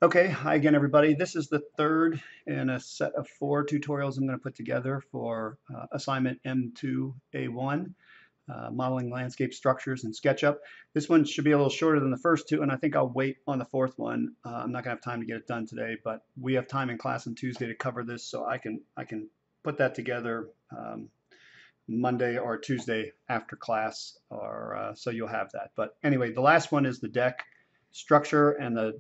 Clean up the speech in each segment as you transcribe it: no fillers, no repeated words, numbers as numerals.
Okay, hi again, everybody. This is the third in a set of 4 tutorials I'm going to put together for assignment M2A1, modeling landscape structures in SketchUp. This one should be a little shorter than the first two, and I think I'll wait on the fourth one. I'm not going to have time to get it done today, but we have time in class on Tuesday to cover this, so I can put that together Monday or Tuesday after class, or so you'll have that. But anyway, the last one is the deck structure and the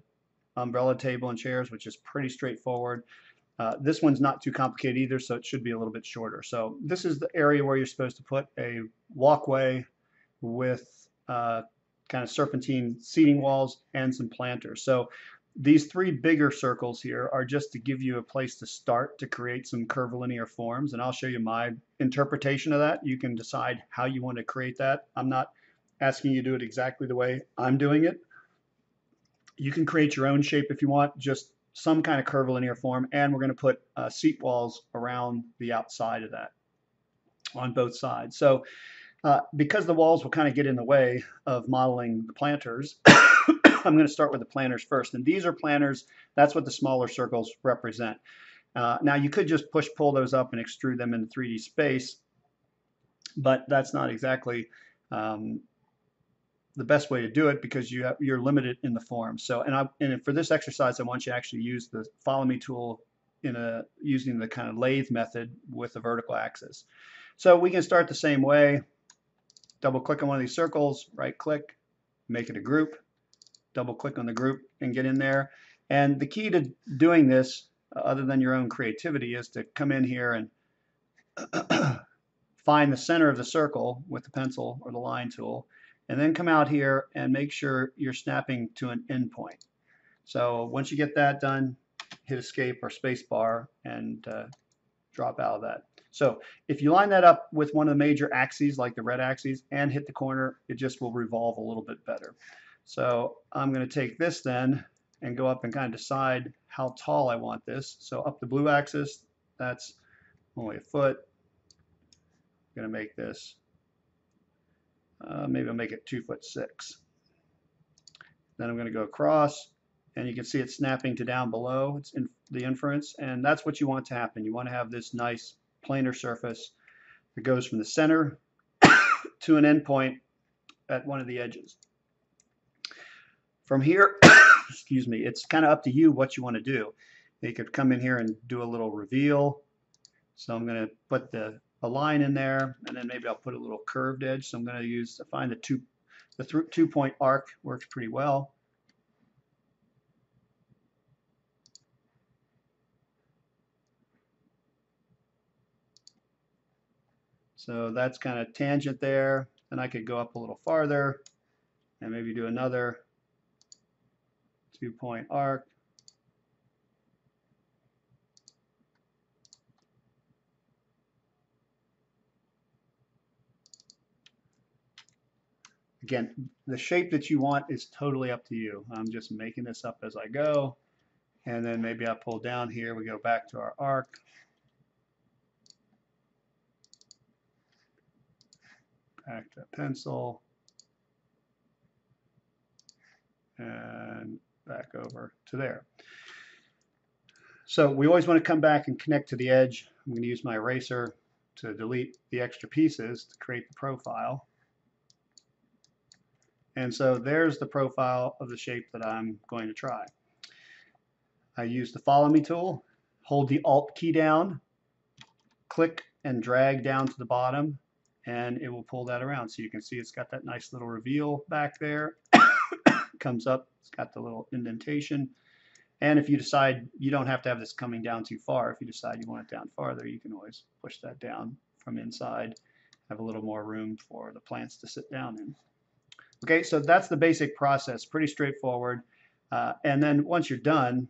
umbrella table and chairs, which is pretty straightforward. This one's not too complicated either, so it should be a little bit shorter. So this is the area where you're supposed to put a walkway with kind of serpentine seating walls and some planters. So these three bigger circles here are just to give you a place to start to create some curvilinear forms, and I'll show you my interpretation of that. You can decide how you want to create that. I'm not asking you to do it exactly the way I'm doing it. You can create your own shape if you want, just some kind of curvilinear form, and we're going to put seat walls around the outside of that on both sides. So because the walls will kind of get in the way of modeling the planters, I'm going to start with the planters first. And these are planters. That's what the smaller circles represent. Now, you could just pull those up and extrude them into 3D space, but that's not exactly the best way to do it because you're limited in the form. So, and for this exercise, I want you to actually use the Follow Me tool using the kind of lathe method with the vertical axis. So we can start the same way. Double click on one of these circles, right click, make it a group, double click on the group and get in there. And the key to doing this, other than your own creativity, is to come in here and find the center of the circle with the pencil or the line tool, and then come out here and make sure you're snapping to an endpoint. So once you get that done, hit escape or space bar and drop out of that. So if you line that up with one of the major axes, like the red axes, and hit the corner, it just will revolve a little bit better. So I'm going to take this then and go up and kind of decide how tall I want this. So up the blue axis, that's only a foot. I'm going to make this, maybe I'll make it 2'6". Then I'm going to go across, and you can see it snapping to down below. It's in the inference, and that's what you want to happen. You want to have this nice planar surface that goes from the center to an endpoint at one of the edges. From here, excuse me, it's kind of up to you what you want to do. You could come in here and do a little reveal. So I'm going to put a line in there, and then maybe I'll put a little curved edge. So I'm going to find the 2-point arc works pretty well. So that's kind of tangent there. Then I could go up a little farther and maybe do another 2-point arc. Again, the shape that you want is totally up to you. I'm just making this up as I go. And then maybe I pull down here. We go back to our arc. Back to pencil. And back over to there. So we always want to come back and connect to the edge. I'm going to use my eraser to delete the extra pieces to create the profile. And so there's the profile of the shape that I'm going to try. I use the Follow Me tool, hold the Alt key down, click and drag down to the bottom, and it will pull that around. So you can see it's got that nice little reveal back there. Comes up, it's got the little indentation. And if you decide you don't have to have this coming down too far, if you decide you want it down farther, you can always push that down from inside, have a little more room for the plants to sit down in. Okay, so that's the basic process, pretty straightforward. And then once you're done,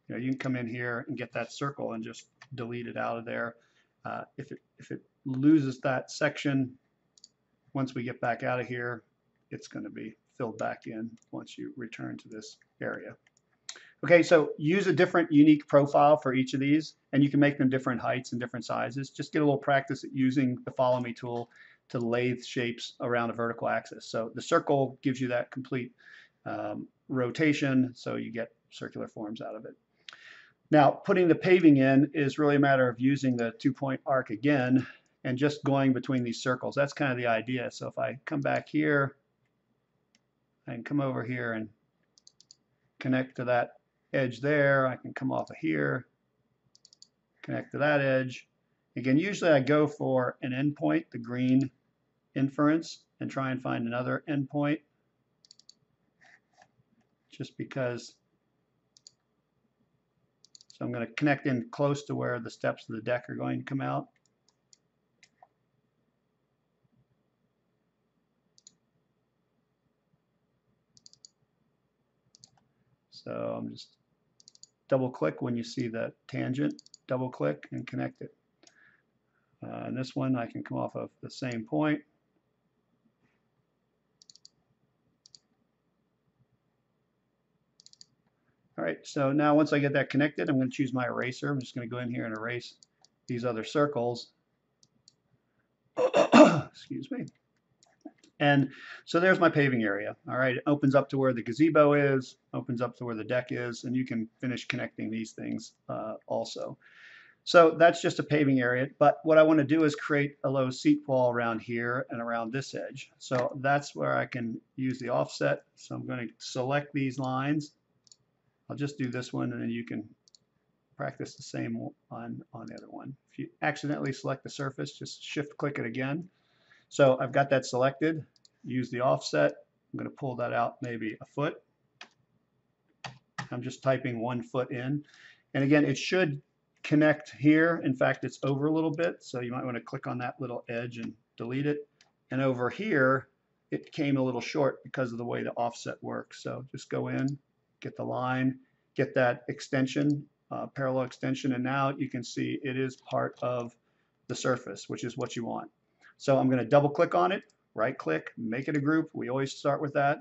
you can come in here and get that circle and just delete it out of there. If it loses that section, once we get back out of here, it's going to be filled back in once you return to this area. Okay, so use a different unique profile for each of these, and you can make them different heights and different sizes. Just get a little practice at using the Follow Me tool to lathe shapes around a vertical axis. So the circle gives you that complete rotation, so you get circular forms out of it. Now, putting the paving in is really a matter of using the 2-point arc again and just going between these circles. That's kind of the idea. So if I come back here, I can come over here and connect to that edge there. I can come off of here, connect to that edge. Again, usually I go for an endpoint, the green inference, and try and find another endpoint, just because. So I'm going to connect in close to where the steps of the deck are going to come out. So I'm just double click when you see the tangent, double click and connect it. And this one I can come off of the same point. All right, so now once I get that connected, I'm going to choose my eraser. I'm just going to go in here and erase these other circles. Excuse me. And so there's my paving area. All right, it opens up to where the gazebo is, opens up to where the deck is, and you can finish connecting these things also. So that's just a paving area, but what I want to do is create a low seat wall around here and around this edge. So that's where I can use the offset. So I'm going to select these lines. I'll just do this one, and then you can practice the same on the other one. If you accidentally select the surface, just shift click it again. So I've got that selected. Use the offset. I'm going to pull that out maybe a foot. I'm just typing 1 foot in. And again, it should connect here. In fact, it's over a little bit, so you might want to click on that little edge and delete it. And over here, it came a little short because of the way the offset works. So just go in, get the line, get that extension, parallel extension, and now you can see it is part of the surface, which is what you want. So I'm going to double click on it, right click, make it a group. We always start with that.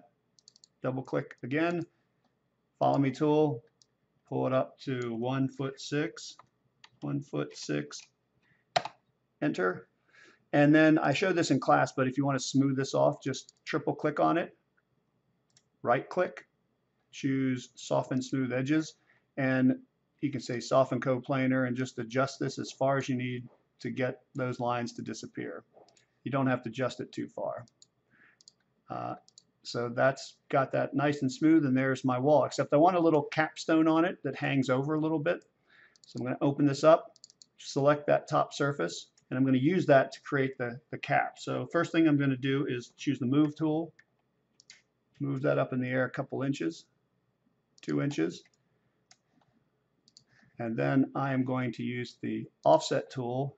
Double click again, follow me tool, pull it up to 1 foot 6, 1 foot 6, enter. And then I showed this in class, but if you want to smooth this off, just triple click on it, right click, choose soften smooth edges, and you can say soften coplanar and just adjust this as far as you need to get those lines to disappear. You don't have to adjust it too far. So that's got that nice and smooth, and there's my wall, except I want a little capstone on it that hangs over a little bit. So I'm going to open this up, select that top surface, and I'm going to use that to create the cap. So first thing I'm going to do is choose the move tool, move that up in the air a couple inches, 2 inches, and then I am going to use the offset tool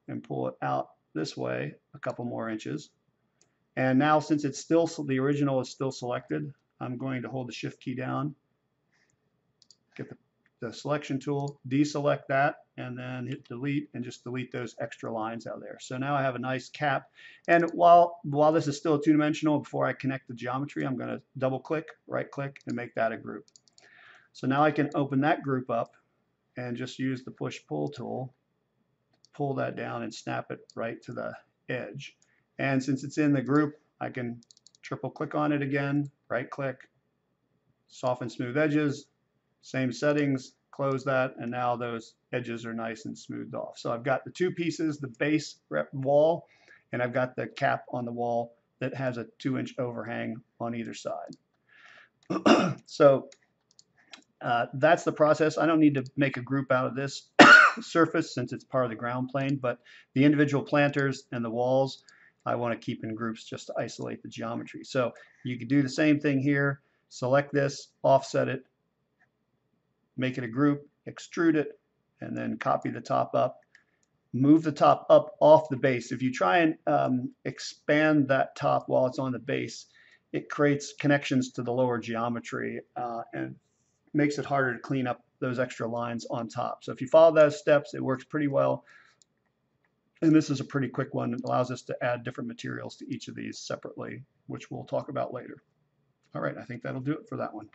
and pull it out this way a couple more inches. And now, since it's still, the original is still selected, I'm going to hold the shift key down, get the selection tool, deselect that, and then hit delete and just delete those extra lines out there. So now I have a nice cap. And while this is still two-dimensional, before I connect the geometry, I'm going to double click, right click, and make that a group. So now I can open that group up and just use the push-pull tool, pull that down and snap it right to the edge. And since it's in the group, I can triple click on it again, right click, soften smooth edges, same settings, close that, and now those edges are nice and smoothed off. So I've got the two pieces, the base wall, and I've got the cap on the wall that has a 2-inch overhang on either side. So that's the process. I don't need to make a group out of this surface since it's part of the ground plane, but the individual planters and the walls I want to keep in groups just to isolate the geometry. So you could do the same thing here, select this, offset it, make it a group, extrude it, and then copy the top up, move the top up off the base. If you try and expand that top while it's on the base, it creates connections to the lower geometry and makes it harder to clean up those extra lines on top. So if you follow those steps, it works pretty well. And this is a pretty quick one. It allows us to add different materials to each of these separately, which we'll talk about later. All right, I think that'll do it for that one.